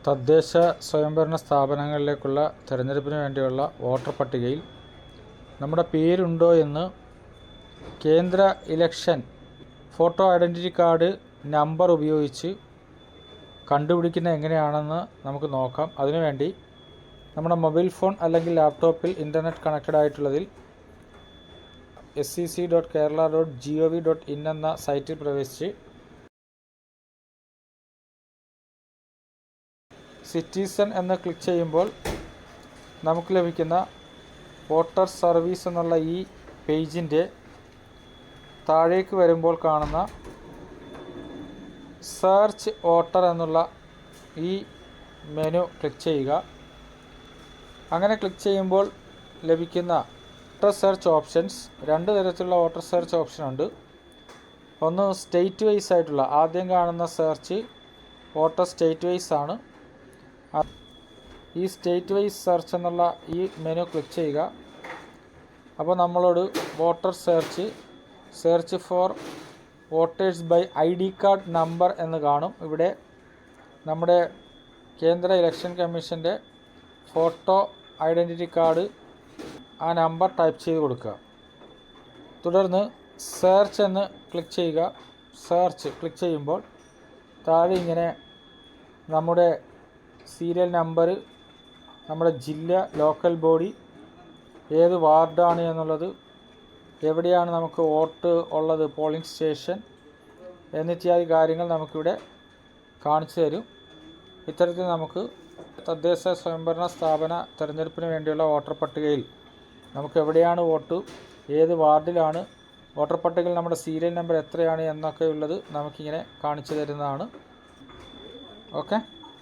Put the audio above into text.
തദ്ദേശ സ്വയംഭരണ സ്ഥാപനങ്ങളിലേക്കുള്ള തിരഞ്ഞെടുപ്പിന് വേണ്ടിയുള്ള വോട്ടർ പട്ടികയിൽ നമ്മുടെ പേരുണ്ടോ എന്ന് കേന്ദ്ര election photo identity card number ഉപയോഗിച്ച് കണ്ടുപിടിക്കുന്നത് എങ്ങനെയാണെന്ന് നമുക്ക് നോക്കാം. അതിനുവേണ്ടി നമ്മുടെ മൊബൈൽ ഫോൺ അല്ലെങ്കിൽ ലാപ്ടോപ്പിൽ ഇൻ്റർനെറ്റ് കണക്റ്റഡ് ആയിട്ടുള്ളതിൽ sec.kerala.gov.in എന്ന സൈറ്റിൽ പ്രവേശിച്ച് സിറ്റിസൺ എന്ന് ക്ലിക്ക് ചെയ്യുമ്പോൾ നമുക്ക് ലഭിക്കുന്ന വോട്ടർ സർവീസ് എന്നുള്ള ഈ പേജിൻ്റെ താഴേക്ക് വരുമ്പോൾ കാണുന്ന സെർച്ച് വോട്ടർ എന്നുള്ള ഈ മെനു ക്ലിക്ക് ചെയ്യുക. അങ്ങനെ ക്ലിക്ക് ചെയ്യുമ്പോൾ ലഭിക്കുന്ന വോട്ടർ സെർച്ച് ഓപ്ഷൻസ്, രണ്ട് തരത്തിലുള്ള വോട്ടർ സെർച്ച് ഓപ്ഷൻ ഉണ്ട്. ഒന്ന് സ്റ്റേറ്റ് വൈസ് ആയിട്ടുള്ള, ആദ്യം കാണുന്ന സെർച്ച് വോട്ടർ സ്റ്റേറ്റ് വൈസ് ആണ്. ഈ സ്റ്റേറ്റ് വൈസ് സെർച്ച് എന്നുള്ള ഈ മെനു ക്ലിക്ക് ചെയ്യുക. അപ്പോൾ നമ്മളോട് voter search for voters by ID card number എന്ന് കാണും. ഇവിടെ നമ്മുടെ കേന്ദ്ര ഇലക്ഷൻ കമ്മീഷൻ്റെ ഫോട്ടോ ഐഡൻറ്റിറ്റി കാർഡ് ആ നമ്പർ ടൈപ്പ് ചെയ്ത് കൊടുക്കുക. തുടർന്ന് സെർച്ച് എന്ന് ക്ലിക്ക് ചെയ്യുക. സെർച്ച് ക്ലിക്ക് ചെയ്യുമ്പോൾ താഴെ ഇങ്ങനെ നമ്മുടെ സീരിയൽ നമ്പർ, നമ്മുടെ ജില്ല, ലോക്കൽ ബോഡി, ഏത് വാർഡാണ് എന്നുള്ളത്, എവിടെയാണ് നമുക്ക് വോട്ട് ഉള്ളത്, പോളിംഗ് സ്റ്റേഷൻ എന്നിത്യാദി കാര്യങ്ങൾ നമുക്കിവിടെ കാണിച്ചു തരും. ഇത്തരത്തിൽ നമുക്ക് തദ്ദേശ സ്വയംഭരണ സ്ഥാപന തിരഞ്ഞെടുപ്പിന് വേണ്ടിയുള്ള വോട്ടർ പട്ടികയിൽ നമുക്ക് എവിടെയാണ് വോട്ട്, ഏത് വാർഡിലാണ്, വോട്ടർ പട്ടികയിൽ നമ്മുടെ സീരിയൽ നമ്പർ എത്രയാണ് എന്നൊക്കെ ഉള്ളത് നമുക്കിങ്ങനെ കാണിച്ചു തരുന്നതാണ്. ഓക്കെ.